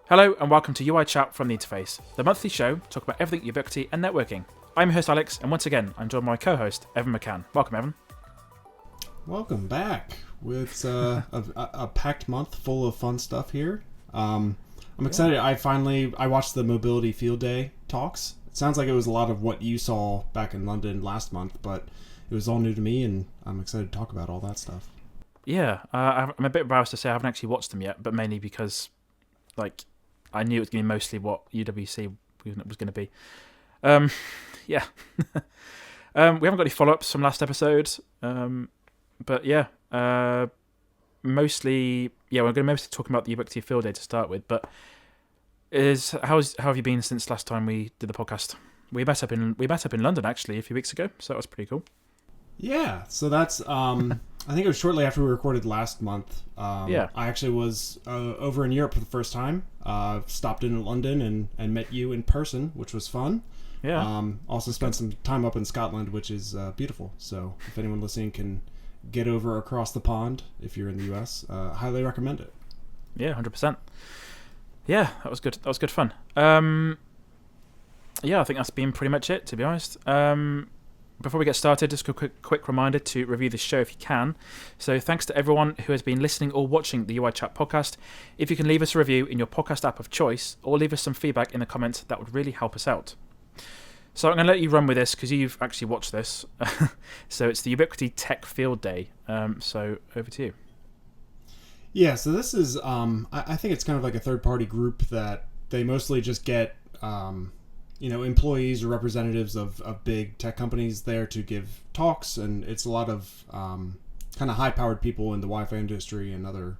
Hello and welcome to UI Chat from the Interface, the monthly show talk about everything Ubiquiti and networking. I'm your host Alex, and once again I'm joined by my co-host Evan McCann. Welcome, Evan. Welcome back. It's a packed month full of fun stuff here. I'm excited. I watched the Mobility Field Day talks. It sounds like it was a lot of what you saw back in London last month, but it was all new to me, and I'm excited to talk about all that stuff. Yeah, I'm a bit embarrassed to say I haven't actually watched them yet, but mainly because, I knew it was going to be mostly what UWC was going to be. Yeah. We haven't got any follow-ups from last episode, but yeah, we're going to mostly talk about the Ubiquiti Field Day to start with. But how have you been since last time we did the podcast? We met up in London actually a few weeks ago, so that was pretty cool. Yeah, so that's I think it was shortly after we recorded last month. I actually was over in Europe for the first time. Stopped in London and met you in person, which was fun. Yeah. Also spent some time up in Scotland, which is beautiful. So if anyone listening can get over across the pond, if you're in the US, highly recommend it. Yeah, 100%. Yeah, that was good. That was good fun. I think that's been pretty much it, to be honest. Before we get started, just a quick reminder to review the show if you can. So thanks to everyone who has been listening or watching the UI Chat podcast. If you can leave us a review in your podcast app of choice or leave us some feedback in the comments, that would really help us out. So I'm going to let you run with this because you've actually watched this. So it's the Ubiquiti Tech Field Day. So over to you. Yeah, so this is, I think it's kind of like a third-party group that they mostly just get... employees or representatives of big tech companies there to give talks, and it's a lot of kind of high-powered people in the Wi-Fi industry and other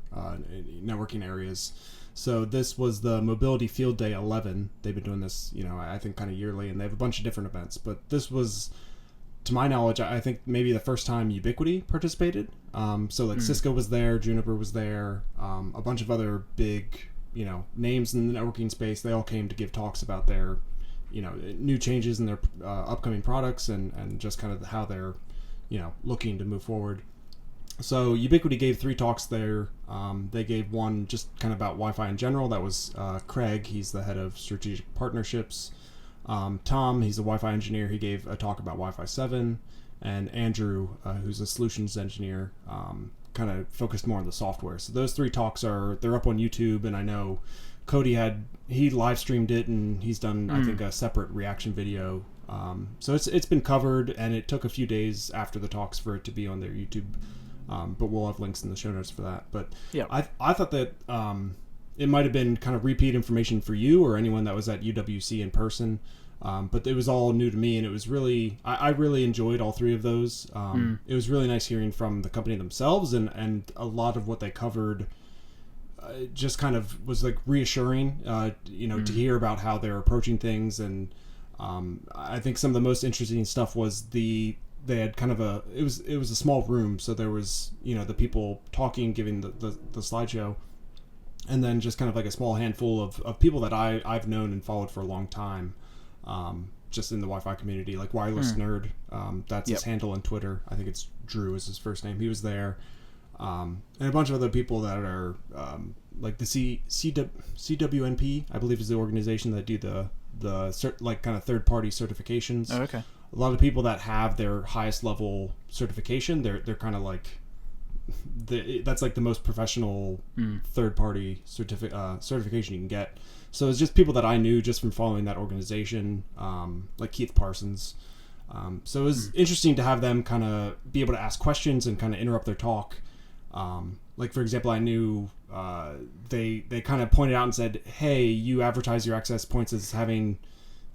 networking areas. So this was the Mobility Field Day 11. They've been doing this, I think kind of yearly, and they have a bunch of different events. But this was, to my knowledge, I think maybe the first time Ubiquiti participated. Cisco was there, Juniper was there, a bunch of other big, names in the networking space. They all came to give talks about their new changes in their upcoming products and just kind of how they're, looking to move forward. So Ubiquiti gave 3 talks there. They gave one just kind of about Wi-Fi in general. That was Craig. He's the head of strategic partnerships. Tom, he's a Wi-Fi engineer. He gave a talk about Wi-Fi 7. And Andrew, who's a solutions engineer, kind of focused more on the software. So those 3 talks they're up on YouTube, and I know Cody he live streamed it, and he's done I think a separate reaction video. So it's been covered, and it took a few days after the talks for it to be on their YouTube. But we'll have links in the show notes for that. But yeah, I thought that it might have been kind of repeat information for you or anyone that was at UWC in person. But it was all new to me, and it was really I really enjoyed all 3 of those. It was really nice hearing from the company themselves, and a lot of what they covered just kind of was like reassuring, to hear about how they're approaching things. And I think some of the most interesting stuff was they had kind of it was a small room, so there was the people talking, giving the slideshow, and then just kind of like a small handful of people that I've known and followed for a long time, just in the Wi-Fi community, like Wireless Nerd. That's his handle on Twitter. I think it's Drew is his first name. He was there. And a bunch of other people that are like the CWNP, I believe, is the organization that do the kind of third-party certifications. Oh, okay. A lot of people that have their highest level certification, they're kind of like that's like the most professional third-party certification you can get. So it's just people that I knew just from following that organization, like Keith Parsons. So it was interesting to have them kind of be able to ask questions and kind of interrupt their talk. Like, for example, I knew they kind of pointed out and said, hey, you advertise your access points as having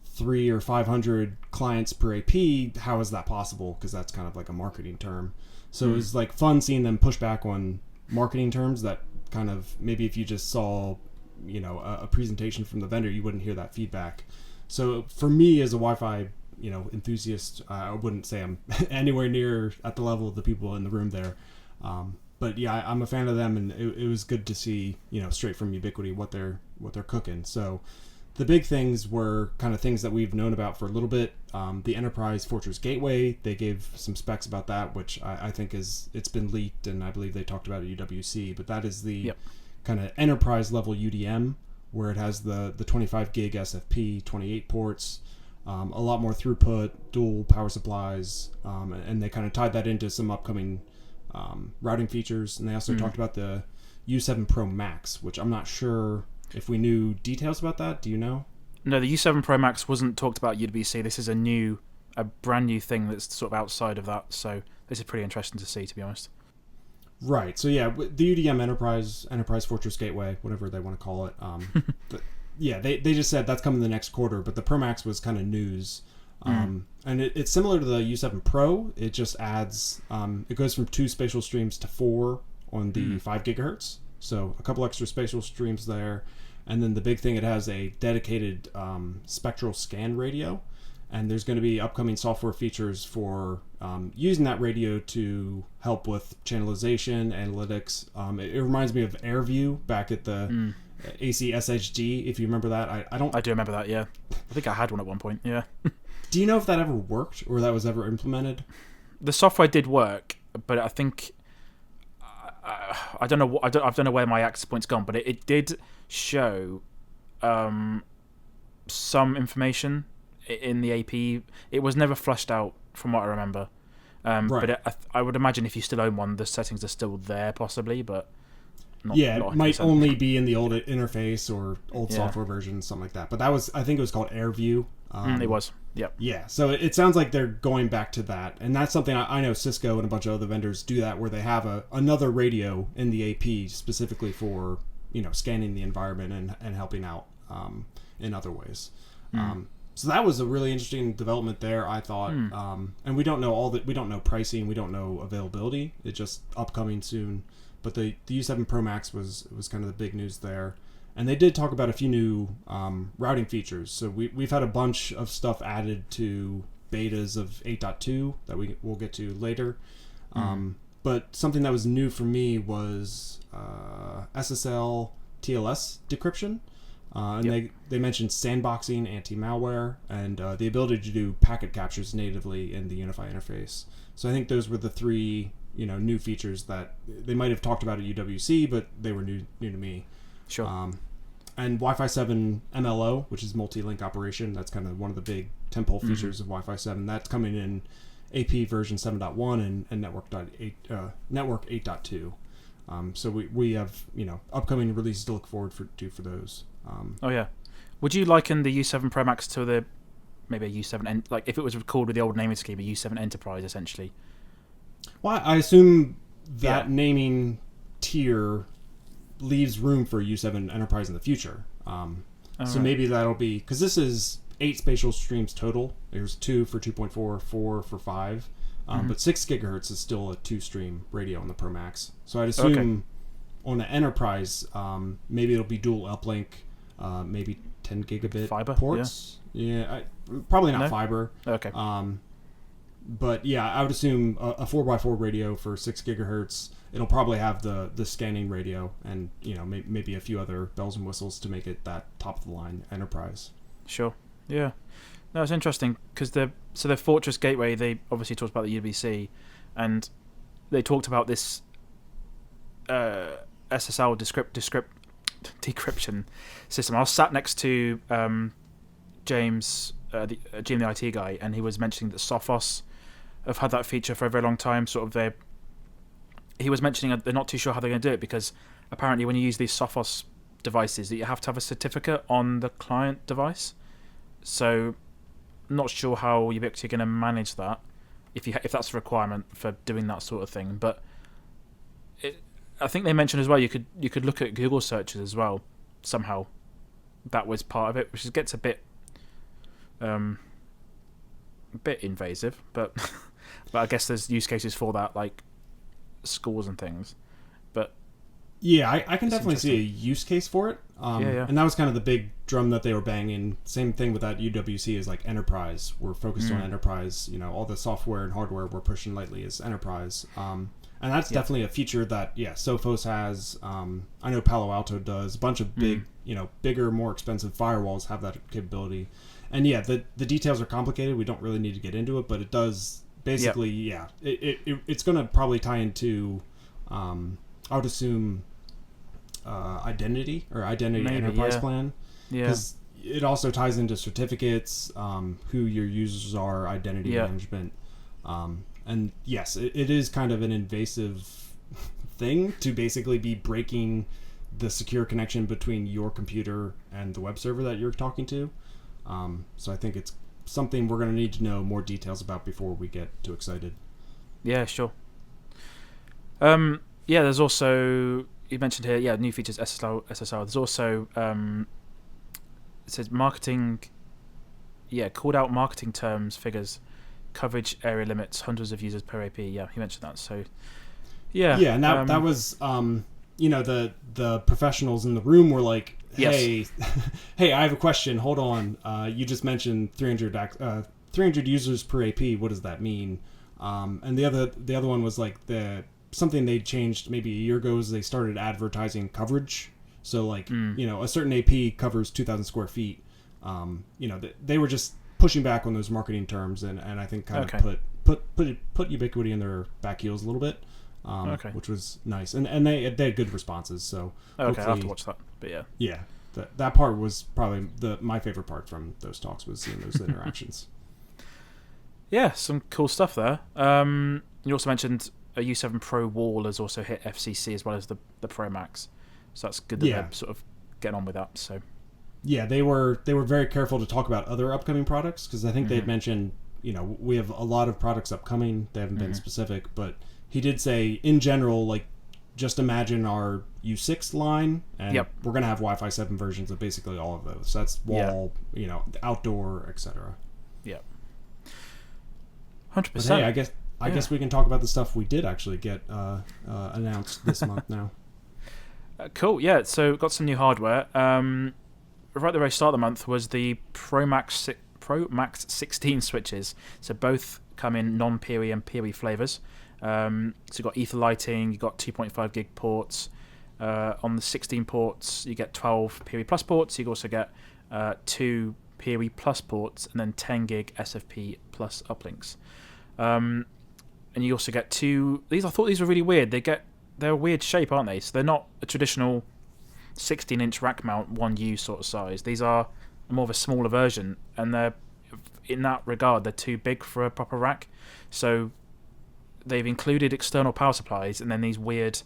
300 or 500 clients per AP. How is that possible? Because that's kind of like a marketing term. So it was like fun seeing them push back on marketing terms that kind of maybe if you just saw, a presentation from the vendor, you wouldn't hear that feedback. So for me as a Wi-Fi, enthusiast, I wouldn't say I'm anywhere near at the level of the people in the room there. But yeah, I'm a fan of them, and it was good to see, straight from Ubiquiti what they're cooking. So the big things were kind of things that we've known about for a little bit. The Enterprise Fortress Gateway, they gave some specs about that, which I think it's been leaked, and I believe they talked about at UWC. But that is the kind of enterprise level UDM where it has the 25 gig SFP, 28 ports, a lot more throughput, dual power supplies, and they kind of tied that into some upcoming routing features. And they also talked about the U7 Pro Max, which I'm not sure if we knew details about that. Do you know? No, the U7 Pro Max wasn't talked about at UWC. This is a brand new thing that's sort of outside of that. So this is pretty interesting to see, to be honest. Right. So yeah, the UDM Enterprise Fortress Gateway, whatever they want to call it. They just said that's coming the next quarter, but the Pro Max was kind of news. And it's similar to the U7 Pro. It just adds, it goes from 2 spatial streams to 4 on the 5 gigahertz. So a couple extra spatial streams there. And then the big thing, it has a dedicated spectral scan radio. And there's going to be upcoming software features for using that radio to help with channelization, analytics. It reminds me of AirView back at the ACSHG, if you remember that. I do remember that, yeah. I think I had one at one point, yeah. Do you know if that ever worked or that was ever implemented? The software did work, but I think I don't know. I don't know where my access point's gone, but it did show some information in the AP. It was never flushed out, from what I remember. Right. But I would imagine if you still own one, the settings are still there, possibly. But not it might only be in the old interface or old software version, something like that. But that was, I think, it was called AirView. It was. Yep. Yeah, so it sounds like they're going back to that, and that's something I know Cisco and a bunch of other vendors do that, where they have another radio in the AP specifically for scanning the environment and helping out in other ways. So that was a really interesting development there, I thought. And we don't know we don't know pricing, we don't know availability. It's just upcoming soon. But the U7 Pro Max was kind of the big news there. And they did talk about a few new routing features. So we've had a bunch of stuff added to betas of 8.2 that we'll get to later. But something that was new for me was SSL TLS decryption. And they mentioned sandboxing, anti-malware, and the ability to do packet captures natively in the UniFi interface. So I think those were the 3 new features that they might have talked about at UWC, but they were new to me. Sure. And Wi-Fi 7 MLO, which is multi-link operation, that's kind of one of the big tentpole features of Wi-Fi 7. That's coming in AP version 7.1 and Network 8.2. So we have upcoming releases to look forward to for those. Oh yeah, would you liken the U7 Pro Max to maybe a U7 like if it was called with the old naming scheme, a U7 Enterprise essentially? Well, I assume that naming tier leaves room for U7 Enterprise in the future. So maybe that'll be, because this is 8 spatial streams total. There's 2 for 2.4, 4 for 5. But 6 gigahertz is still a 2-stream radio on the Pro Max. So I'd assume on the Enterprise, maybe it'll be dual uplink, maybe 10 gigabit fiber ports. Yeah, probably not fiber. Okay. But yeah, I would assume a 4x4 radio for 6 gigahertz. It'll probably have the scanning radio and maybe a few other bells and whistles to make it that top of the line enterprise. Sure. Yeah. No, it's interesting because the Fortress Gateway, they obviously talked about the UBC, and they talked about this SSL decryption system. I was sat next to James, the IT guy, and he was mentioning that Sophos have had that feature for a very long time. He was mentioning they're not too sure how they're going to do it because apparently when you use these Sophos devices, that you have to have a certificate on the client device. So, not sure how Ubiquiti are going to manage that if that's a requirement for doing that sort of thing. But I think they mentioned as well you could look at Google searches as well somehow. That was part of it, which gets a bit invasive, but but I guess there's use cases for that, like schools and things. But yeah, I can definitely see a use case for it. And that was kind of the big drum that they were banging. Same thing with that UWC is like enterprise. We're focused on enterprise. All the software and hardware we're pushing lately is enterprise. And that's definitely a feature that Sophos has. I know Palo Alto does. A bunch of big, bigger, more expensive firewalls have that capability. And the details are complicated. We don't really need to get into it, but it does basically. It's going to probably tie into. I would assume identity or identity Maybe, enterprise yeah. plan. Yeah. Because it also ties into certificates, who your users are, identity Yeah. management. And yes, it is kind of an invasive thing to basically be breaking the secure connection between your computer and the web server that you're talking to. So I think it's something we're going to need to know more details about before we get too excited. Yeah, sure. There's also, you mentioned here, new features, SSL. There's also, it says marketing, called out marketing terms, figures, coverage area limits, hundreds of users per AP. Yeah, he mentioned that. So, yeah. Yeah, and that was, the professionals in the room were like, hey, hey, I have a question. Hold on. You just mentioned 300 users per AP. What does that mean? And the other one was like something they changed maybe a year ago is they started advertising coverage. So like, a certain AP covers 2,000 square feet. They were just pushing back on those marketing terms, and I think kind of put Ubiquiti in their back heels a little bit, which was nice. And they had good responses. So okay, I'll have to watch that. But yeah, that part was probably my favorite part from those talks was seeing those interactions. Yeah, some cool stuff there. You also mentioned a U7 Pro wall has also hit FCC as well as the Pro Max, so that's good that they're sort of getting on with that. So yeah, they were very careful to talk about other upcoming products because I think they had mentioned we have a lot of products upcoming. They haven't been specific, but he did say in general, like, just imagine our U6 line, and we're going to have Wi-Fi 7 versions of basically all of those. So that's wall, outdoor, etc. Yeah. 100%. Hey, I guess we can talk about the stuff we did actually get announced this month now. Cool. Yeah. So got some new hardware. Right at the very start of the month was the Pro Max 16 switches. So both come in non-PoE and PoE flavors. So you've got ether lighting, you've got 2.5 gig ports. On the 16 ports, you get 12 PoE plus ports. You also get 2 PoE plus ports and then 10 gig SFP plus uplinks. And you also get two. I thought these were really weird. They're a weird shape, aren't they? So they're not a traditional 16-inch rack mount 1U sort of size. These are more of a smaller version, and they're, in that regard, they're too big for a proper rack. So they've included external power supplies and then these weird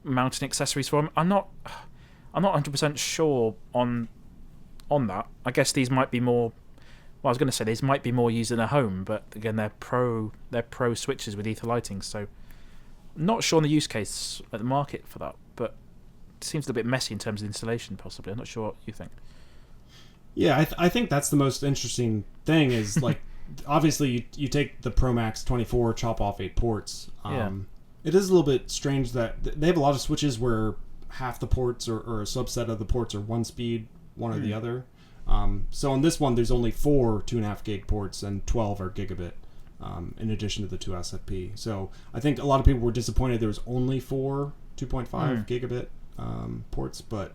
mounting accessories for them. I'm not 100% sure on that. I guess these might be more. Well, I was going to say these might be more used in a home, but again, they're pro switches with ether lighting, so not sure on the use case at the market for that. But it seems a little bit messy in terms of installation, possibly. I'm not sure what you think. Yeah, I think that's the most interesting thing is like obviously you take the Pro Max 24, chop off 8 ports. It is a little bit strange that they have a lot of switches where half the ports or a subset of the ports are one speed, one or the other. So on this one, there's only 4 2.5 gig ports and 12 are gigabit, in addition to the 2 SFP. So I think a lot of people were disappointed there was only 4 2.5 gigabit ports, but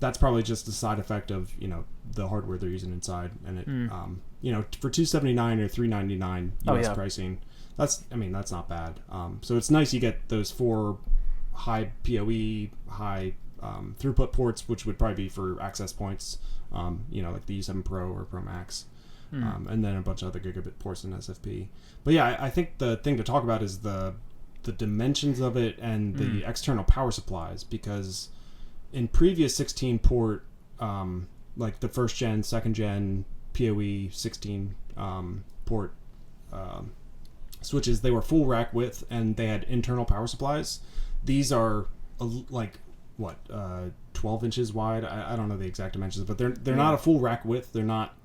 that's probably just a side effect of the hardware they're using inside, and it for $279 or $399 US pricing, that's not bad. So it's nice you get those 4 high PoE, high throughput ports, which would probably be for access points, like the U7 Pro or Pro Max, and then a bunch of other gigabit ports in SFP. But yeah, I think the thing to talk about is the dimensions of it and the external power supplies, because in previous 16 port, like the first gen, second gen PoE 16 port switches, they were full rack width and they had internal power supplies. These are 12 inches wide. I don't know the exact dimensions, but they're not a full rack width. They're not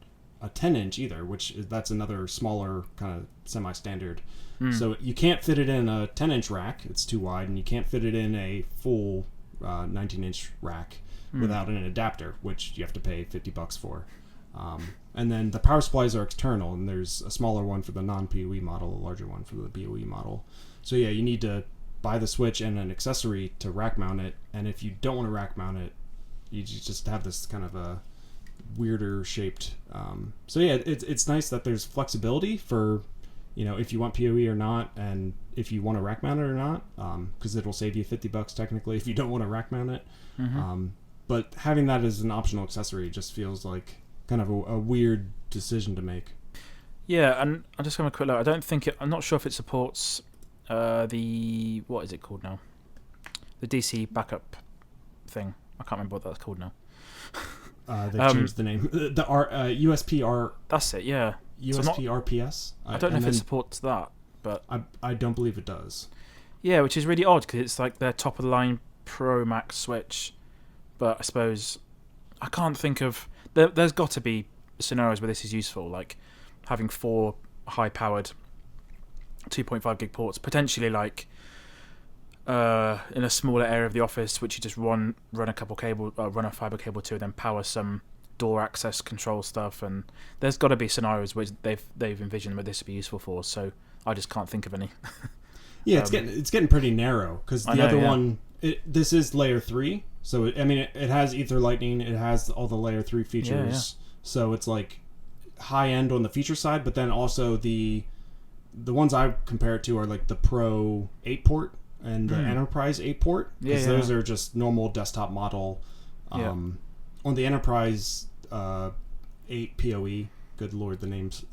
a 10 inch either, that's another smaller kind of semi-standard. So you can't fit it in a 10 inch rack. It's too wide, and you can't fit it in a full 19 inch rack without an adapter, which you have to pay $50 for. And then the power supplies are external, and there's a smaller one for the non-PoE model, a larger one for the PoE model. So yeah, you need to buy the switch and an accessory to rack mount it, and if you don't want to rack mount it, you just have this kind of a weirder shaped. So yeah, it's nice that there's flexibility for if you want PoE or not, and if you want to rack mount it or not, because it'll save you $50 technically if you don't want to rack mount it. But having that as an optional accessory just feels like kind of a weird decision to make. Yeah, and I'm just going to quick look. I'm not sure if it supports what is it called now? The DC backup thing. I can't remember what that's called now. They changed the name. The USP-R. That's it, yeah. USP-RPS. I don't know if it supports that, but I don't believe it does. Yeah, which is really odd because it's like their top of the line Pro Max switch. But I suppose I can't think of. There's got to be scenarios where this is useful, like having 4 high-powered 2.5 gig ports, potentially like in a smaller area of the office, which you just run a fiber cable to, and then power some door access control stuff. And there's got to be scenarios which they've envisioned where this would be useful for. So I just can't think of any. Yeah, it's getting pretty narrow because the other one. This is layer 3, so it has Ether Lightning, it has all the layer 3 features, so it's like high end on the feature side, but then also the ones I compare it to are like the Pro 8 port and the Enterprise 8 port, because those are just normal desktop model. On the Enterprise 8 PoE, good lord, the names.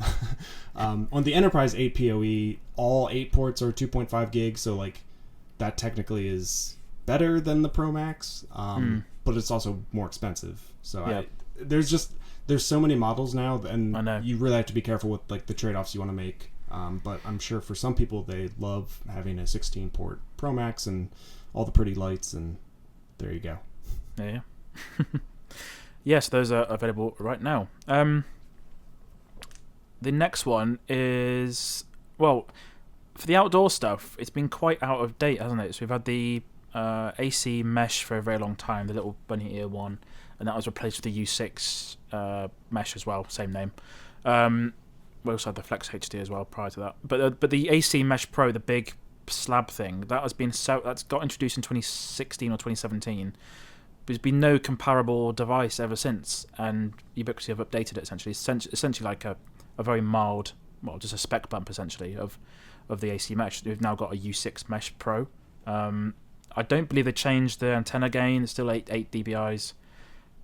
On the Enterprise 8 PoE, all 8 ports are 2.5 gigs, so like that technically is better than the Pro Max, but it's also more expensive. So there's so many models now, and you really have to be careful with like the trade-offs you want to make. But I'm sure for some people they love having a 16-port Pro Max and all the pretty lights, and there you go. Yeah. Yes, those are available right now. The next one is, well, for the outdoor stuff, it's been quite out of date, hasn't it? So we've had the AC mesh for a very long time, the little bunny ear one, and that was replaced with the U6 mesh as well, same name. We also had the Flex HD as well prior to that. But the AC Mesh Pro, the big slab thing, that's got introduced in 2016 or 2017. There's been no comparable device ever since, and Ubiquiti have updated it essentially. Essentially like a very mild, well, just a spec bump essentially of the AC mesh. We've now got a U6 Mesh Pro. I don't believe they changed the antenna gain. It's still 8 dBIs.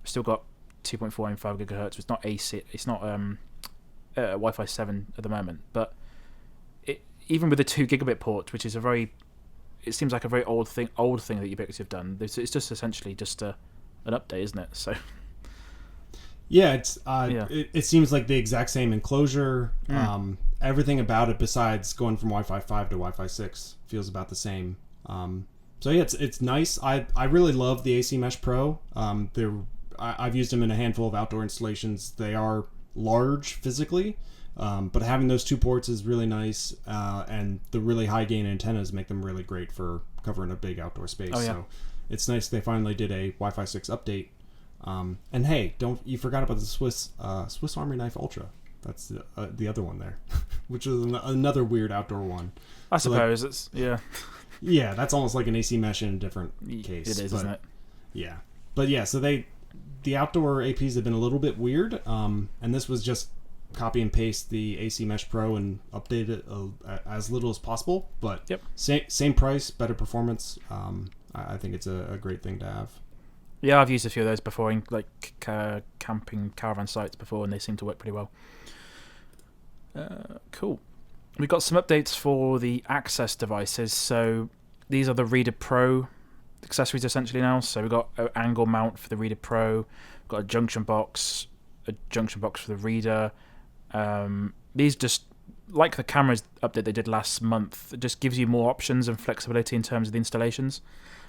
Still got 2.4 and 5 gigahertz. It's not AC. It's not Wi-Fi 7 at the moment. But even with the 2 gigabit port, which is it seems like a very old thing that Ubiquiti have done. It's just essentially just an update, isn't it? So. Yeah, it seems like the exact same enclosure. Everything about it besides going from Wi-Fi 5 to Wi-Fi 6 feels about the same. So yeah, it's nice. I really love the AC Mesh Pro. I've used them in a handful of outdoor installations. They are large physically, but having those 2 ports is really nice. And the really high gain antennas make them really great for covering a big outdoor space. Oh, yeah. So it's nice they finally did a Wi-Fi 6 update. And hey, you forgot about the Swiss Army Knife Ultra. That's the other one there, which is another weird outdoor one. I suppose it's Yeah, that's almost like an AC mesh in a different case. It is, isn't it? Yeah, but yeah, so the outdoor APs have been a little bit weird, and this was just copy and paste the AC Mesh Pro and update it as little as possible. But same price, better performance. I think it's a great thing to have. Yeah, I've used a few of those before in like camping caravan sites before, and they seem to work pretty well. Cool. We've got some updates for the Access devices. So these are the Reader Pro accessories essentially now. So we've got an angle mount for the Reader Pro, we've got a junction box for the Reader. These just, like the cameras update they did last month, it just gives you more options and flexibility in terms of the installations.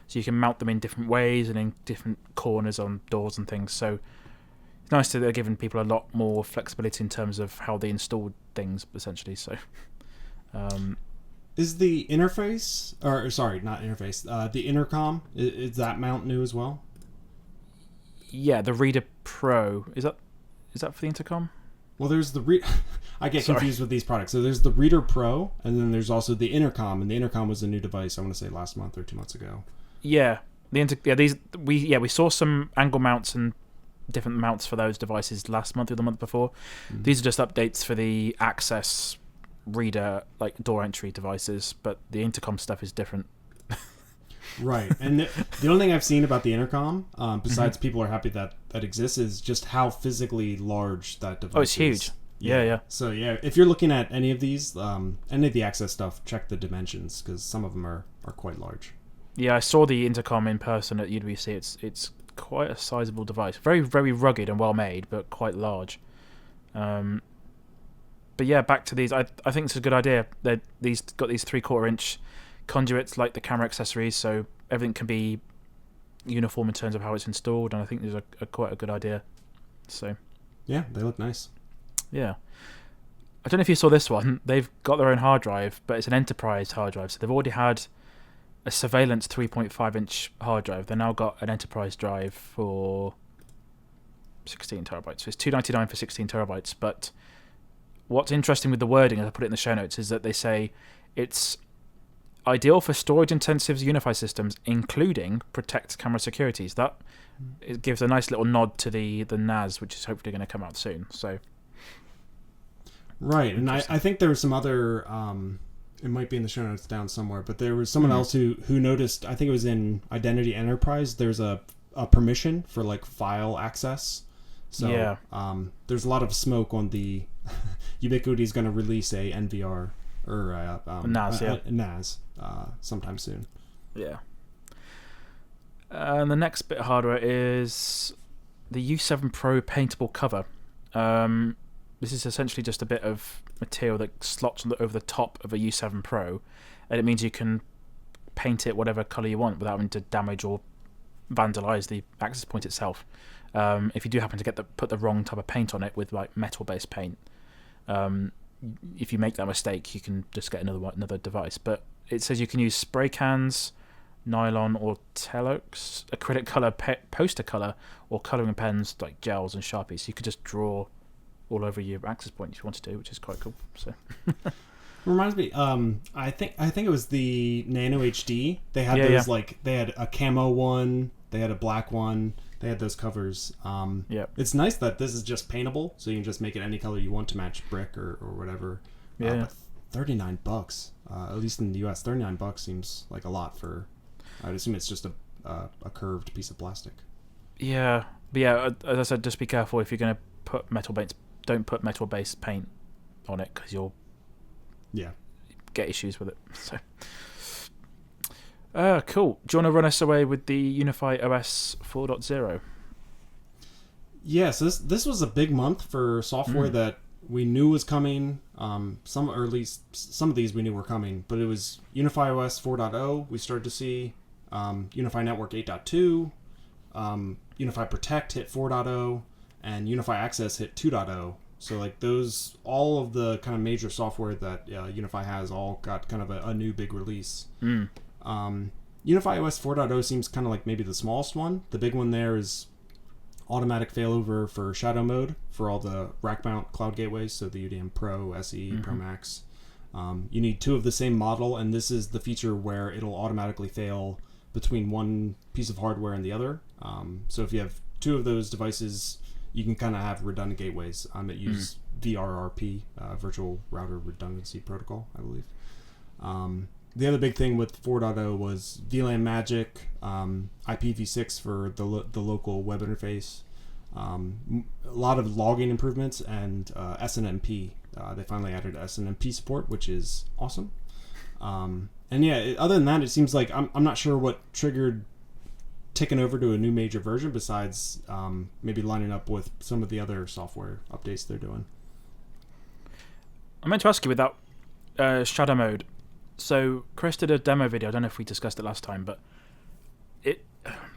So you can mount them in different ways and in different corners on doors and things. So it's nice that they're giving people a lot more flexibility in terms of how they install things, essentially. So, is the interface, or sorry, not interface, the intercom, is that mount new as well? Yeah, the Reader Pro. Is that for the intercom? Well, there's the I get confused with these products. So there's the Reader Pro, and then there's also the intercom, and the intercom was a new device. I want to say last month or 2 months ago. Yeah, we saw some angle mounts and different mounts for those devices last month or the month before. These are just updates for the Access reader, like door entry devices, but the intercom stuff is different. Right, and the only thing I've seen about the intercom, besides people are happy that exists, is just how physically large that device is. Oh, it's huge. Yeah. So yeah, if you're looking at any of these, any of the Access stuff, check the dimensions, because some of them are quite large. Yeah, I saw the intercom in person at UBC. It's quite a sizable device. Very, very rugged and well made, but quite large. But yeah, back to these. I think it's a good idea. They've got these 3/4 inch conduits like the camera accessories, so everything can be uniform in terms of how it's installed, and I think these are quite a good idea. So yeah, they look nice. Yeah. I don't know if you saw this one. They've got their own hard drive, but it's an enterprise hard drive. So they've already had a surveillance 3.5 inch hard drive. They've now got an enterprise drive for 16 terabytes. So it's $299 for 16 terabytes. But what's interesting with the wording, as I put it in the show notes, is that they say it's ideal for storage-intensive UniFi systems, including Protect camera securities. That it gives a nice little nod to the NAS, which is hopefully going to come out soon. So. Right, and I think there was some other, it might be in the show notes down somewhere, but there was someone else who noticed, I think it was in Identity Enterprise, there's a permission for like file access. So yeah. There's a lot of smoke on the Ubiquiti is going to release a NVR or NAS sometime soon. Yeah. And the next bit of hardware is the U7 Pro Paintable cover. This is essentially just a bit of material that slots over the top of a U7 Pro, and it means you can paint it whatever colour you want without having to damage or vandalise the access point itself. If you do happen to put the wrong type of paint on it with like metal-based paint, if you make that mistake, you can just get another device. But it says you can use spray cans, nylon or Telox, acrylic colour, poster colour, or colouring pens like gels and Sharpies. So you could just draw all over your access point if you want to do, which is quite cool. So reminds me, I think it was the Nano HD. They had those like they had a camo one, they had a black one, they had those covers. It's nice that this is just paintable, so you can just make it any color you want to match brick or whatever. But $39, at least in the US, $39 seems like a lot for. I'd assume it's just a curved piece of plastic. Yeah, but yeah, as I said, just be careful if you're going to put metal paint. Don't put metal-based paint on it because you'll get issues with it. So, cool. Do you want to run us away with the UniFi OS 4.0? Yeah, so this was a big month for software that we knew was coming. Some, or at least some of these we knew were coming, but it was UniFi OS 4.0. We started to see UniFi Network 8.2, UniFi Protect hit 4.0. and UniFi Access hit 2.0. So like those, all of the kind of major software that UniFi has all got kind of a new big release. UniFi OS 4.0 seems kind of like maybe the smallest one. The big one there is automatic failover for shadow mode for all the rack mount cloud gateways. So the UDM Pro, SE, Pro Max. You need two of the same model, and this is the feature where it'll automatically fail between one piece of hardware and the other. So if you have two of those devices, you can kind of have redundant gateways that use VRRP, Virtual Router Redundancy Protocol, I believe. The other big thing with 4.0 was VLAN Magic, IPv6 for the local web interface, a lot of logging improvements, and SNMP. They finally added SNMP support, which is awesome. And yeah, other than that, it seems like I'm not sure what triggered ticking over to a new major version besides maybe lining up with some of the other software updates they're doing. I meant to ask you with that shadow mode. So Chris did a demo video. I don't know if we discussed it last time, but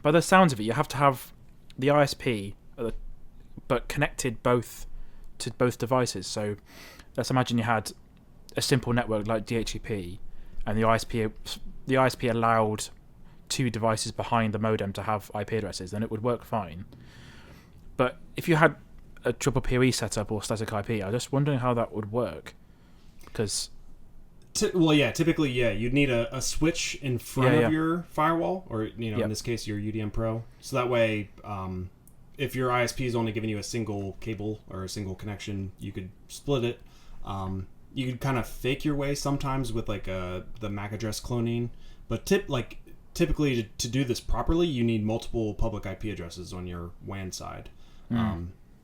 by the sounds of it, you have to have the ISP, but connected to both devices. So let's imagine you had a simple network like DHCP, and the ISP allowed two devices behind the modem to have IP addresses, then it would work fine. But if you had a triple PoE setup or static IP, I'm just wondering how that would work. Because typically, you'd need a switch in front of your firewall, or in this case, your UDM Pro. So that way, if your ISP is only giving you a single cable or a single connection, you could split it. you can kind of fake your way sometimes with like the MAC address cloning, but typically to do this properly, you need multiple public IP addresses on your WAN side.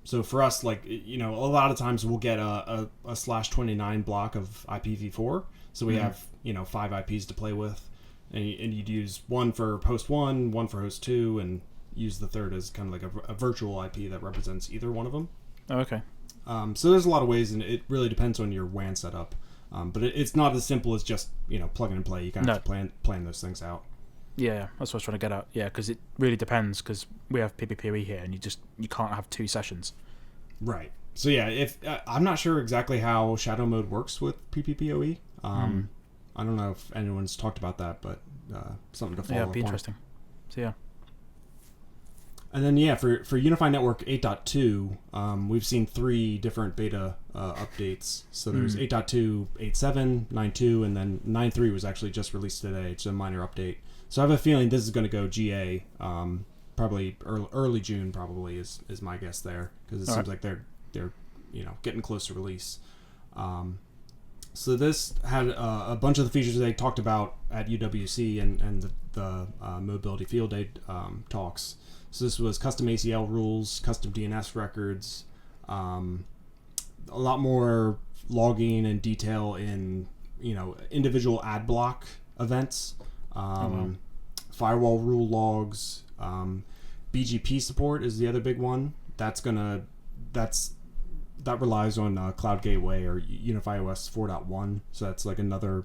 So for us, like, you know, a lot of times we'll get a /29 block of IPv4. So we have, you know, 5 IPs to play with, and you'd use one for host 1, one for host 2, and use the third as kind of like a virtual IP that represents either one of them. Oh, okay. So there's a lot of ways, and it really depends on your WAN setup. But it's not as simple as just, you know, plug and play. You kind of have to plan those things out. Yeah, that's what I was trying to get at. Yeah, because it really depends, because we have PPPoE here, and you can't have 2 sessions. Right. So yeah, if I'm not sure exactly how shadow mode works with PPPoE. I don't know if anyone's talked about that, but something to follow up on. Yeah, it'd be interesting. So yeah. And then yeah, for UniFi Network 8.2, we've seen 3 different beta updates. So there's 8.2, 8.7, 9.2, and then 9.3 was actually just released today. It's a minor update. So I have a feeling this is going to go GA, probably early June. Probably is my guess there, because it seems like they're you know, getting close to release. So this had a bunch of the features they talked about at UWC and the Mobility Field Day talks. So this was custom ACL rules, custom DNS records, a lot more logging and detail in, you know, individual ad block events, firewall rule logs, BGP support is the other big one. That relies on Cloud Gateway or UniFi OS 4.1. So that's like another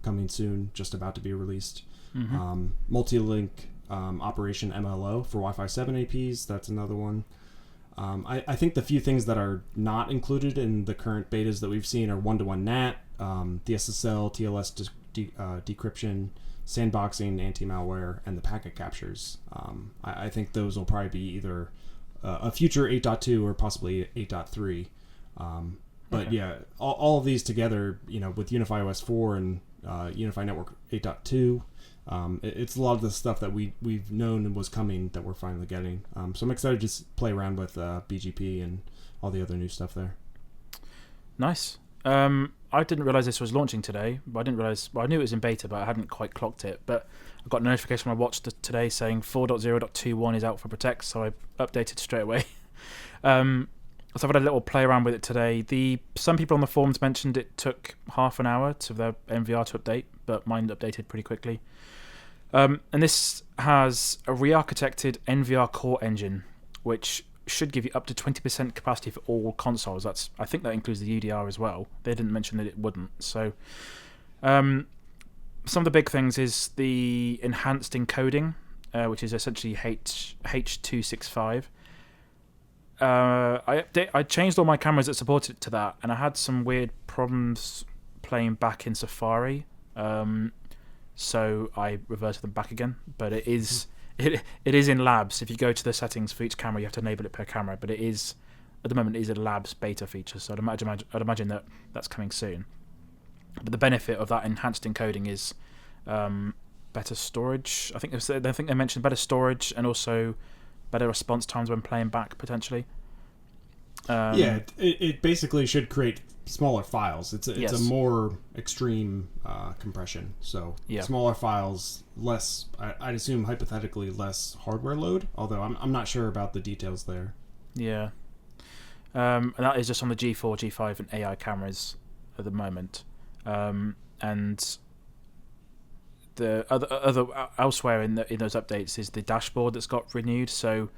coming soon, just about to be released. Multi-link operation MLO for Wi-Fi 7 APs. That's another one. I think the few things that are not included in the current betas that we've seen are one-to-one NAT, the SSL, TLS decryption, sandboxing, anti-malware, and the packet captures. I think those will probably be either a future 8.2 or possibly 8.3. But yeah, all of these together, you know, with UniFi OS 4 and UniFi Network 8.2, it's a lot of the stuff that we've known and was coming that we're finally getting. So I'm excited to just play around with BGP and all the other new stuff there. Nice. I didn't realize this was launching today, but I didn't realize. Well, I knew it was in beta, but I hadn't quite clocked it. But I got a notification when I watched it today saying 4.0.21 is out for Protect, so I updated straight away. So I've had a little play around with it today. Some people on the forums mentioned it took half an hour to their MVR to update, but mine updated pretty quickly. And this has a re-architected NVR core engine, which should give you up to 20% capacity for all consoles. I think that includes the UDR as well. They didn't mention that it wouldn't. So some of the big things is the enhanced encoding, which is essentially H.265. I changed all my cameras that supported to that, and I had some weird problems playing back in Safari. So I reverted them back again. But it is in labs. If you go to the settings for each camera, you have to enable it per camera. But it is, at the moment, it is a labs beta feature. So I'd imagine that that's coming soon. But the benefit of that enhanced encoding is better storage. I think they mentioned better storage and also better response times when playing back potentially. It basically should create smaller files. It's a more extreme compression. So smaller files, less. I'd assume hypothetically less hardware load. Although I'm not sure about the details there. Yeah, and that is just on the G4, G5, and AI cameras at the moment. And the other elsewhere in those updates is the dashboard that's got renewed. So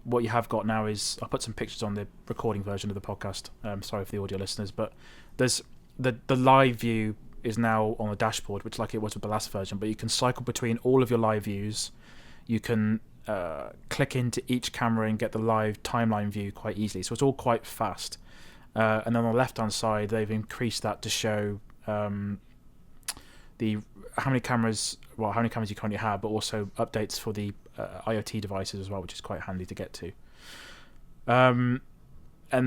what you have got now is, I'll put some pictures on the recording version of the podcast. Sorry for the audio listeners, but there's the live view is now on the dashboard, which like it was with the last version. But you can cycle between all of your live views. You can click into each camera and get the live timeline view quite easily. So it's all quite fast. And then on the left-hand side, they've increased that to show how many cameras you currently have, but also updates for the IoT devices as well, which is quite handy to get to. And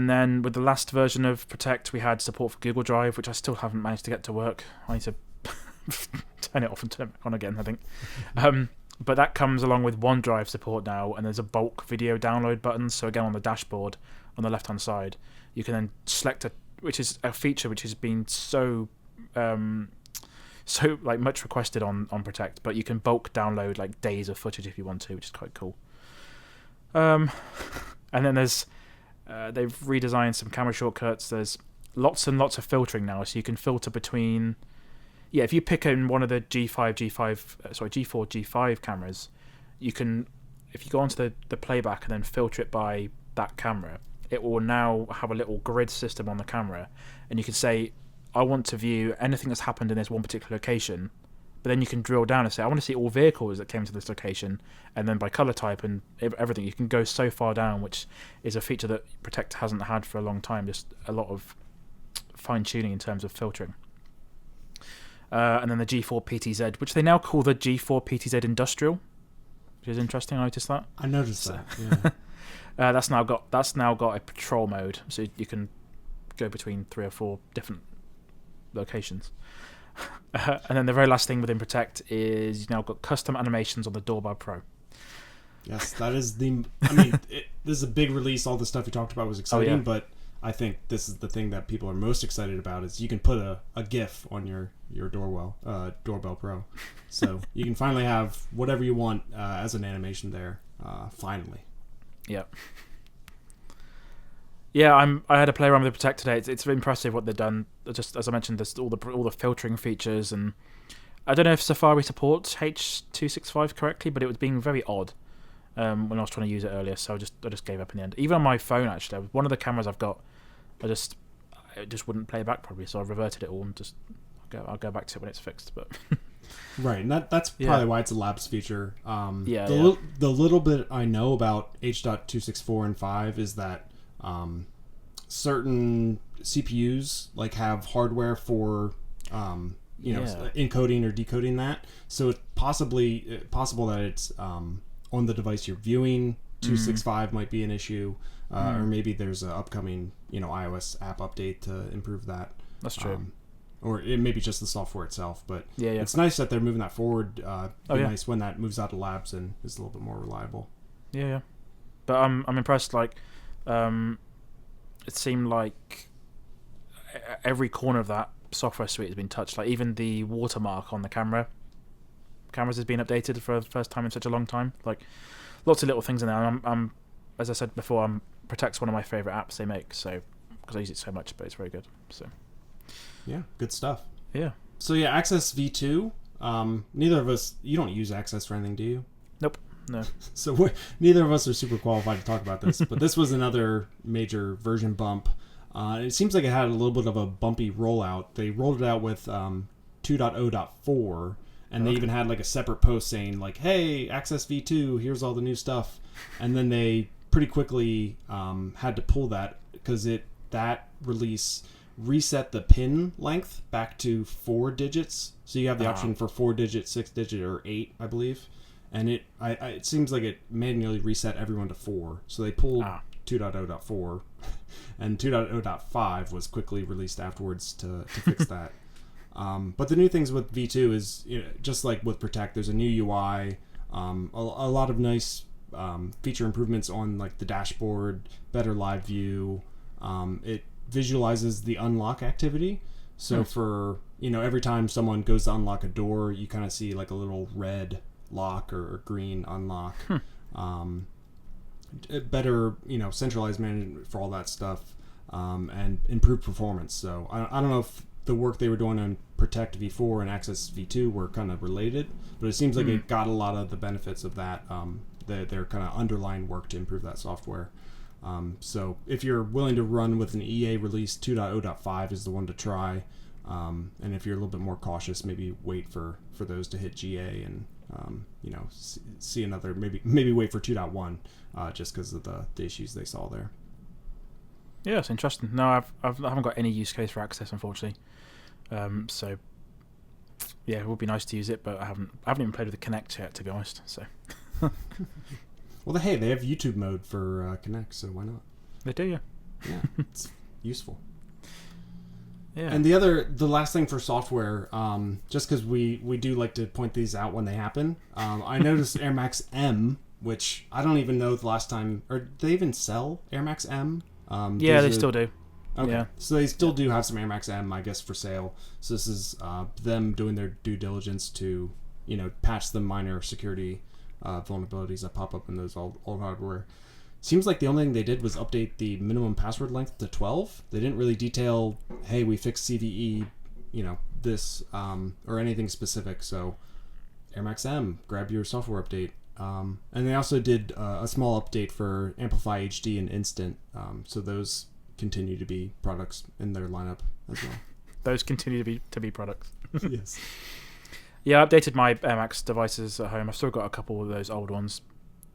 then with the last version of Protect, we had support for Google Drive, which I still haven't managed to get to work. I need to turn it off and turn it on again, I think. But that comes along with OneDrive support now, and there's a bulk video download button. So again, on the dashboard, on the left-hand side, you can then select which is a feature which has been so like much requested on Protect, but you can bulk download like days of footage if you want to, which is quite cool. And then there's they've redesigned some camera shortcuts. There's lots and lots of filtering now, so you can filter between. Yeah, if you pick in one of the G4, G5 cameras, you can, if you go onto the playback and then filter it by that camera, it will now have a little grid system on the camera, and you can say, I want to view anything that's happened in this one particular location, but then you can drill down and say, I want to see all vehicles that came to this location, and then by color type and everything, you can go so far down, which is a feature that Protect hasn't had for a long time, just a lot of fine-tuning in terms of filtering. And then the G4 PTZ, which they now call the G4 PTZ Industrial, which is interesting. I noticed that. I noticed that. Yeah. That's now got a patrol mode, so you can go between 3 or 4 different locations. And then the very last thing within Protect is you've now got custom animations on the Doorbell Pro. Yes, that is the. I mean, this is a big release. All the stuff you talked about was exciting, but I think this is the thing that people are most excited about is you can put a GIF on your Doorbell Pro, so you can finally have whatever you want as an animation there. Finally. Yeah. Yeah, I had a play around with the Protect today. It's impressive what they've done. Just as I mentioned, there's all the filtering features, and I don't know if Safari supports H.265 correctly, but it was being very odd when I was trying to use it earlier. So I just gave up in the end. Even on my phone, actually, one of the cameras I've got, it just wouldn't play back probably. So I reverted it all and I'll go back to it when it's fixed. But right, and that's probably why it's a labs feature. The little bit I know about H.264 and 5 is that certain CPUs like have hardware for encoding or decoding that, so it's possible that it's on the device you're viewing. 265 might be an issue, or maybe there's an upcoming iOS app update to improve that. That's true. Or it may be just the software itself, but it's nice that they're moving that forward. Nice when that moves out of labs and is a little bit more reliable. Yeah. But I'm impressed. Like, it seemed like every corner of that software suite has been touched. Like even the watermark on the cameras has been updated for the first time in such a long time. Like lots of little things in there. I'm as I said before, Protect's one of my favorite apps they make. So because I use it so much, but it's very good. So yeah, good stuff. Yeah. So yeah, Access V2. Neither of us. You don't use Access for anything, do you? Nope. No. So neither of us are super qualified to talk about this, but this was another major version bump. It seems like it had a little bit of a bumpy rollout. They rolled it out with 2.0.4, and they even had like a separate post saying like, "Hey, Access V2, here's all the new stuff." And then they pretty quickly had to pull that because that release reset the pin length back to 4 digits. So you have the option for 4-digit, 6-digit, or 8, I believe. And it seems like it manually reset everyone to 4. So they pulled 2.0.4, and 2.0.5 was quickly released afterwards to fix that. But the new things with V2 is, just like with Protect, there's a new UI, a lot of nice feature improvements on like the dashboard, better live view. It visualizes the unlock activity. So for, every time someone goes to unlock a door, you kind of see like a little red lock or green unlock. Better centralized management for all that stuff, and improved performance. So I don't know if the work they were doing on Protect V4 and Access V2 were kind of related, but it seems like it got a lot of the benefits of that, their kind of underlying work to improve that software. So if you're willing to run with an EA release, 2.0.5 is the one to try, and if you're a little bit more cautious, maybe wait for those to hit GA and see another, maybe wait for 2.1, just because of the issues they saw there. Yeah, it's interesting. No, I haven't got any use case for Access, unfortunately. So yeah, it would be nice to use it, but I haven't even played with the Kinect yet, to be honest. So well, they have YouTube mode for Kinect, so why not? They do, yeah. Yeah, it's useful. Yeah. And the last thing for software, just because we do like to point these out when they happen, I noticed airMAX M, which I don't even know the last time, or do they even sell airMAX M? Yeah, they still do. Okay. Yeah. So they still do have some airMAX M, I guess, for sale. So this is them doing their due diligence to, patch the minor security vulnerabilities that pop up in those old hardware. Seems like the only thing they did was update the minimum password length to 12. They didn't really detail, hey, we fixed CVE, this, or anything specific. So airMAX M, grab your software update. And they also did a small update for AmpliFi HD and Instant. So those continue to be products in their lineup as well. Those continue to be products. Yes. Yeah, I updated my airMAX devices at home. I've still got a couple of those old ones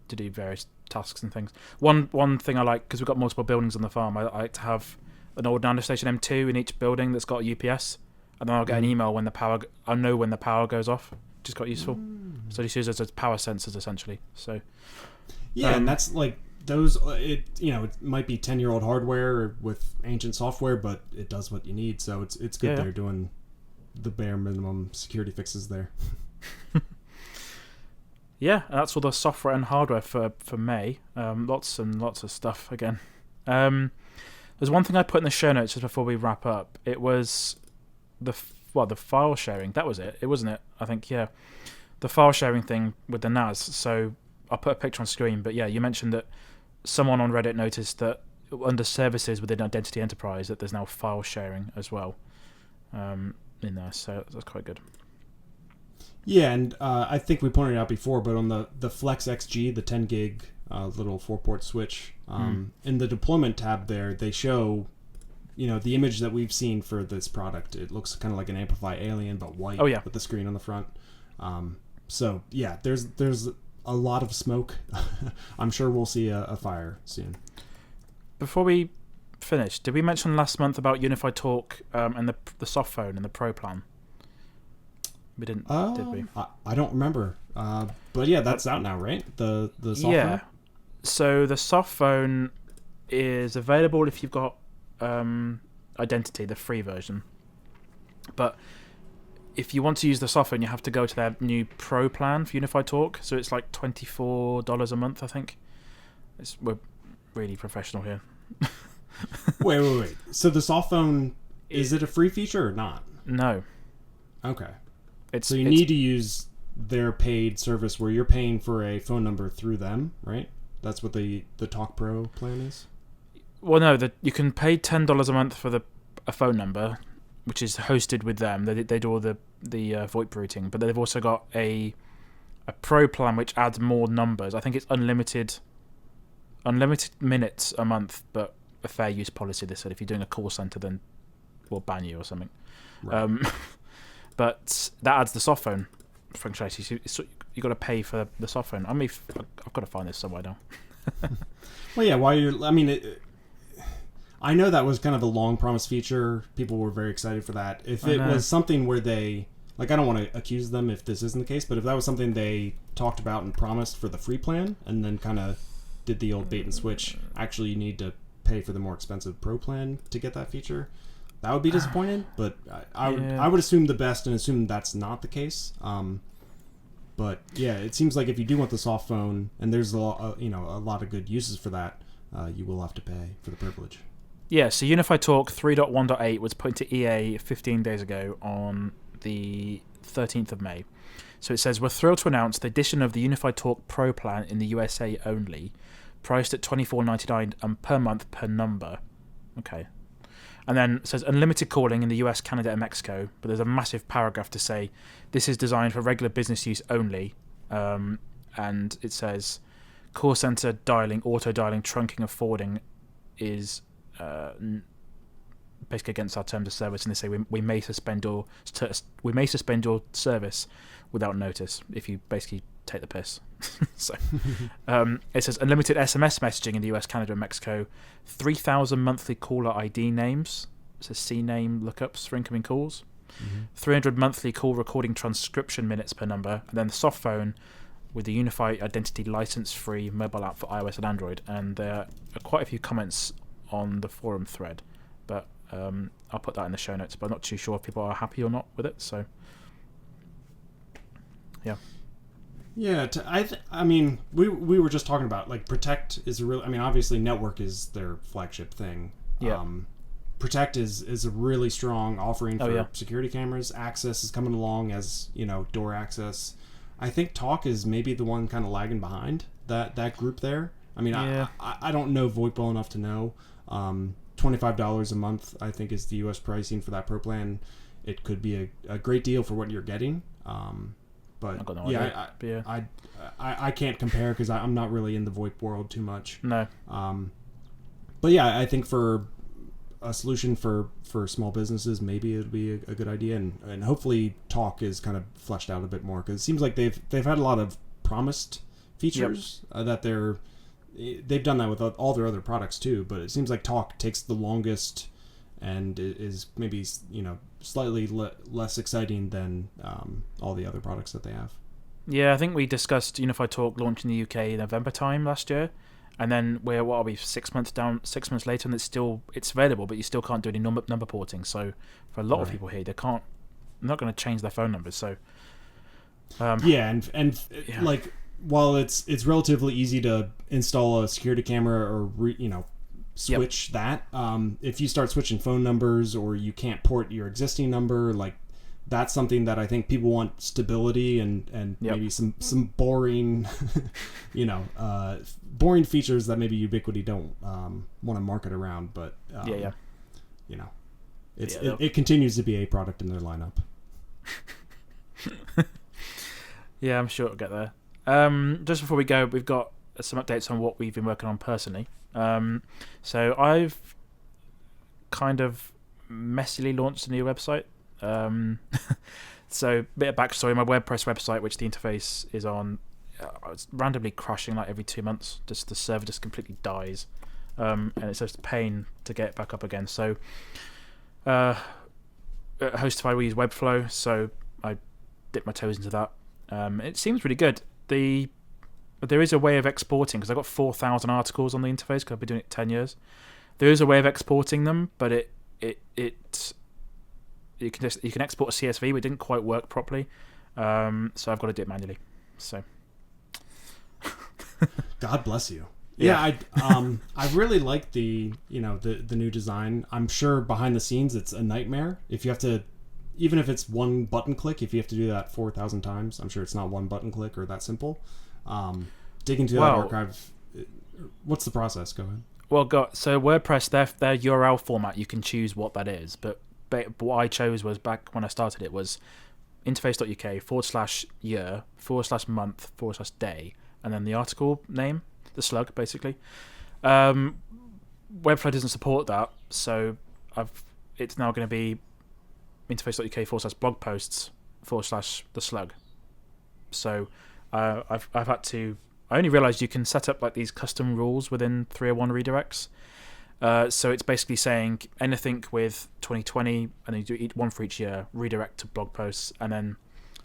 to do various tasks and things. One thing I like, because we've got multiple buildings on the farm, I like to have an old NanoStation M2 in each building that's got a UPS, and then I'll get an email when I know when the power goes off, which is quite useful. So just use those as power sensors essentially. So yeah, and that's like those. It might be 10-year-old hardware with ancient software, but it does what you need. So it's good they're doing the bare minimum security fixes there. Yeah, that's all the software and hardware for May. Lots and lots of stuff again. There's one thing I put in the show notes just before we wrap up. It was the file sharing. That was it. It wasn't it? I think, yeah. The file sharing thing with the NAS. So I'll put a picture on screen. But yeah, you mentioned that someone on Reddit noticed that under services within Identity Enterprise that there's now file sharing as well in there. So that's quite good. Yeah, and I think we pointed out before, but on the Flex XG, the 10 gig little 4-port switch, in the deployment tab there, they show, the image that we've seen for this product. It looks kind of like an AmpliFi Alien, but white with the screen on the front. So yeah, there's a lot of smoke. I'm sure we'll see a fire soon. Before we finish, did we mention last month about UniFi Talk and the soft phone and the Pro plan? We didn't, did we? I don't remember. But yeah, that's out now, right? The soft phone? So the soft phone is available if you've got Identity, the free version. But if you want to use the soft phone, you have to go to their new Pro plan for UniFi Talk. So it's like $24 a month, I think. We're really professional here. Wait. So the soft phone, is it a free feature or not? No. Okay. So you need to use their paid service where you're paying for a phone number through them, right? That's what the Talk Pro plan is? Well, no, you can pay $10 a month for a phone number, which is hosted with them. They do all the VoIP routing, but they've also got a Pro plan which adds more numbers. I think it's unlimited minutes a month, but a fair use policy. They said if you're doing a call center, then we'll ban you or something. Right. But that adds the soft phone functionality. So you got to pay for the soft phone. I've got to find this somewhere now. Well, yeah. I know that was kind of a long promised feature. People were very excited for that. If it was something where they, I don't want to accuse them if this isn't the case, but if that was something they talked about and promised for the free plan, and then kind of did the old bait and switch, actually you need to pay for the more expensive Pro plan to get that feature, that would be disappointing. But I would assume the best and assume that's not the case. But yeah, it seems like if you do want the soft phone, and there's a lot of good uses for that, you will have to pay for the privilege. Yeah, so UniFi Talk 3.1.8 was put into EA 15 days ago on the 13th of May. So it says, we're thrilled to announce the addition of the UniFi Talk Pro plan in the USA only, priced at $24.99 and per month per number. Okay. And then it says unlimited calling in the US, Canada, and Mexico, but there's a massive paragraph to say this is designed for regular business use only. And it says call center dialing, auto dialing, trunking, and forwarding is basically against our terms of service, and they say we may suspend your service without notice if you basically take the piss. So it says unlimited SMS messaging in the US, Canada, and Mexico, 3,000 monthly caller ID names. It says CNAME lookups for incoming calls, 300 monthly call recording transcription minutes per number, and then the soft phone with the UniFi Identity license-free mobile app for iOS and Android. And there are quite a few comments on the forum thread, but I'll put that in the show notes, but I'm not too sure if people are happy or not with it. So yeah, I mean, we were just talking about Protect is obviously Network is their flagship thing. Protect is a really strong offering for yeah. security cameras. Access is coming along as, door access. I think Talk is maybe the one kind of lagging behind that group there. I mean, Yeah. I don't know VoIP well enough to know. $25 a month, I think, is the U.S. pricing for that Pro plan. It could be a great deal for what you're getting. But I've got no idea. I can't compare because I'm not really in the VoIP world too much. No. But yeah, I think for a solution for small businesses, maybe it'd be a good idea, and hopefully Talk is kind of fleshed out a bit more, because it seems like they've had a lot of promised features that they've done that with all their other products too, but it seems like Talk takes the longest and is maybe slightly less exciting than all the other products that they have. Yeah, I think we discussed UniFi Talk launch in the UK November time last year, and then we're 6 months later, and it's available, but you still can't do any number porting. So for a lot of people here, they're not going to change their phone numbers. So like, while it's relatively easy to install a security camera or switch that, if you start switching phone numbers or you can't port your existing number, like, that's something that I think people want stability and maybe some boring boring features that maybe Ubiquiti don't want to market around, but it continues to be a product in their lineup. Yeah, I'm sure it'll get there. Just before we go, we've got some updates on what we've been working on personally. So I've kind of messily launched a new website. So a bit of backstory: my WordPress website, which the interface is on, it's randomly crashing like every 2 months. Just the server just completely dies, and it's just a pain to get it back up again. So at Hostify we use Webflow, so I dipped my toes into that. It seems really good. There is a way of exporting, because I've got 4,000 articles on the interface because I've been doing it 10 years. There is a way of exporting them, but you can export a CSV, but it didn't quite work properly. So I've got to do it manually. So God bless you. Yeah, I really like the new design. I'm sure behind the scenes it's a nightmare if you have to, even if it's one button click, if you have to do that 4,000 times. I'm sure it's not one button click or that simple. Digging to that archive, what's the process? Go ahead. So WordPress, their URL format, you can choose what that is, but what I chose was, back when I started it, was interface.uk/year/month/day, and then the article name, the slug, basically. Webflow doesn't support that, so it's now going to be interface.uk/blog posts/the slug. So I've had to. I only realised you can set up like these custom rules within 301 redirects. So it's basically saying anything with 2020, and then you do one for each year, redirect to blog posts, and then,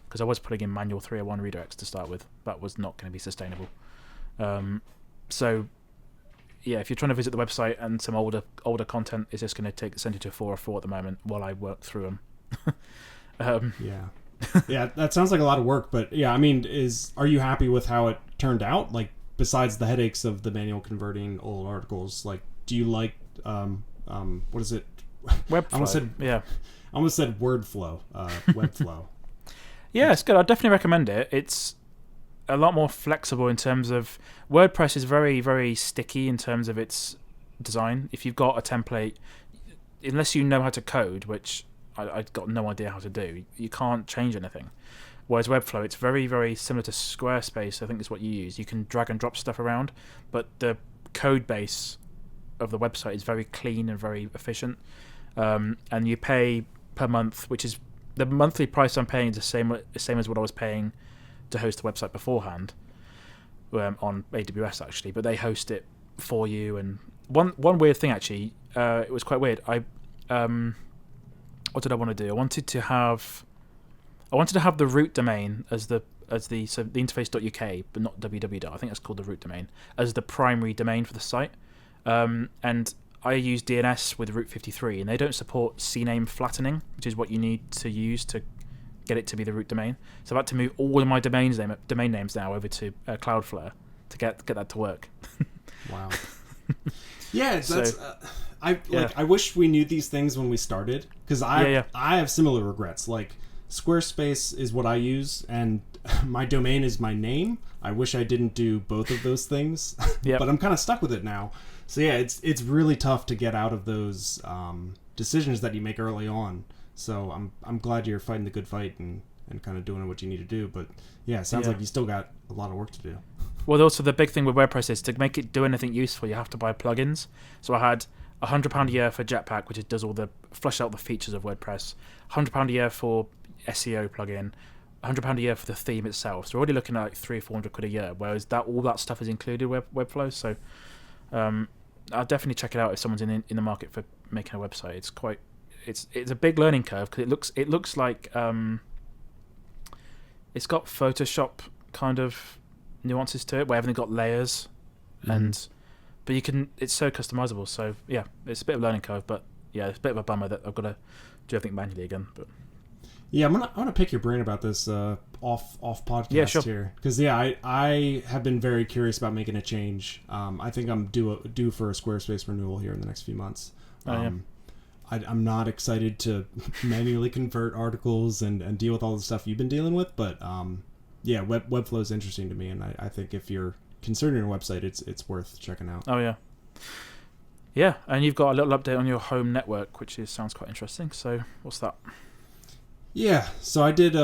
because I was putting in manual 301 redirects to start with, that was not going to be sustainable. So yeah, if you're trying to visit the website and some older content, it's just going to send you to 404 at the moment while I work through them. Yeah, that sounds like a lot of work, but yeah, I mean, are you happy with how it turned out? Like, besides the headaches of the manual converting old articles, like, do you like what is it? Webflow. I almost said Wordflow. Webflow. Yeah, it's good. I definitely recommend it. It's a lot more flexible in terms of WordPress is very, very sticky in terms of its design. If you've got a template, unless you know how to code, which I've got no idea how to do, you can't change anything. Whereas Webflow, it's very, very similar to Squarespace. I think is what you use. You can drag and drop stuff around, but the code base of the website is very clean and very efficient. And you pay per month, which is the monthly price I'm paying is the same as what I was paying to host the website beforehand, on AWS actually. But they host it for you. And one weird thing actually, it was quite weird. What did I want to do? I wanted to have the root domain so the interface.uk, but not www. I think that's called the root domain, as the primary domain for the site. And I use DNS with Route 53, and they don't support CNAME flattening, which is what you need to use to get it to be the root domain. So I've had to move all of my domain names now over to Cloudflare to get that to work. Wow. Yeah, that's. I wish we knew these things when we started, because I have similar regrets. Like, Squarespace is what I use, and my domain is my name. I wish I didn't do both of those things, but I'm kind of stuck with it now. So yeah, it's really tough to get out of those decisions that you make early on. So I'm glad you're fighting the good fight and kind of doing what you need to do. But yeah, it sounds like you still got a lot of work to do. Well, also the big thing with WordPress is to make it do anything useful, you have to buy plugins. So I had £100 a year for Jetpack, which does all the flush out the features of WordPress. £100 a year for SEO plugin. £100 a year for the theme itself. So we're already looking at like £300-400 a year. Whereas all that stuff is included with Webflow. So I'll definitely check it out if someone's in the market for making a website. It's a big learning curve because it looks like it's got Photoshop kind of nuances to it, where everything got layers, but it's so customizable. So yeah, it's a bit of a learning curve, but yeah, it's a bit of a bummer that I've got to do everything manually again. But yeah, I'm gonna pick your brain about this off podcast here, because I have been very curious about making a change. I think I'm due for a Squarespace renewal here in the next few months. I'm not excited to manually convert articles and deal with all the stuff you've been dealing with, but yeah, Webflow is interesting to me, and I think if you're considering a website, it's worth checking out. Oh yeah, and you've got a little update on your home network, which sounds quite interesting. So what's that? Yeah, so I did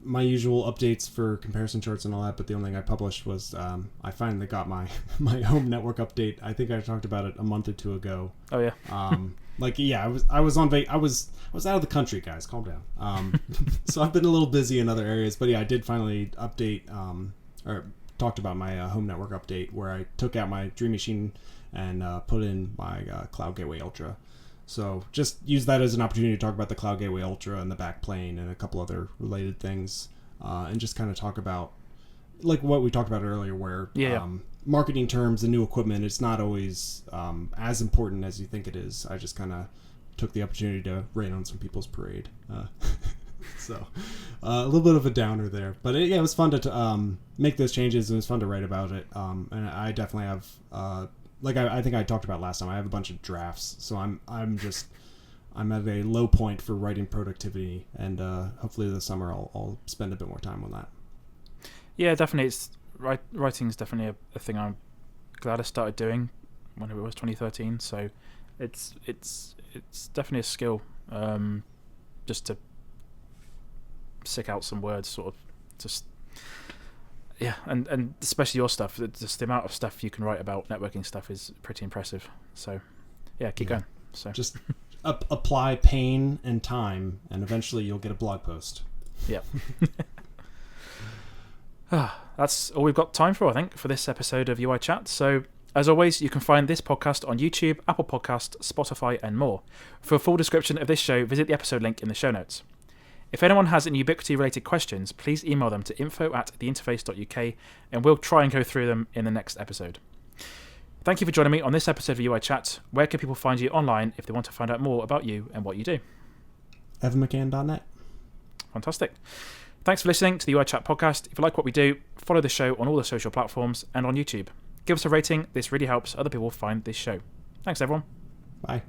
my usual updates for comparison charts and all that, but the only thing I published was I finally got my home network update. I think I talked about it a month or two ago. Oh yeah. I was out of the country, guys. Calm down. So I've been a little busy in other areas, but yeah, I did finally update or talked about my home network update, where I took out my Dream Machine and put in my Cloud Gateway Ultra. So just use that as an opportunity to talk about the Cloud Gateway Ultra and the backplane and a couple other related things, and just kind of talk about like what we talked about earlier, where marketing terms and new equipment, it's not always as important as you think it is. I just kind of took the opportunity to rain on some people's parade. So a little bit of a downer there, but it was fun to make those changes. It was fun to write about it, and I definitely have. Like I think I talked about last time, I have a bunch of drafts, so I'm at a low point for writing productivity, and hopefully this summer I'll spend a bit more time on that. Yeah, definitely. Writing is definitely a thing I'm glad I started doing when it was 2013. So it's definitely a skill, just to sick out some words, sort of just. Yeah, and especially your stuff, just the amount of stuff you can write about networking stuff is pretty impressive. So, yeah, keep going. So just apply pain and time, and eventually you'll get a blog post. Yeah. That's all we've got time for, I think, for this episode of UI Chat. So, as always, you can find this podcast on YouTube, Apple Podcast, Spotify, and more. For a full description of this show, visit the episode link in the show notes. If anyone has any Ubiquiti-related questions, please email them to info@theinterface.uk, and we'll try and go through them in the next episode. Thank you for joining me on this episode of UI Chat. Where can people find you online if they want to find out more about you and what you do? evanmccann.net. Fantastic. Thanks for listening to the UI Chat podcast. If you like what we do, follow the show on all the social platforms and on YouTube. Give us a rating. This really helps other people find this show. Thanks, everyone. Bye.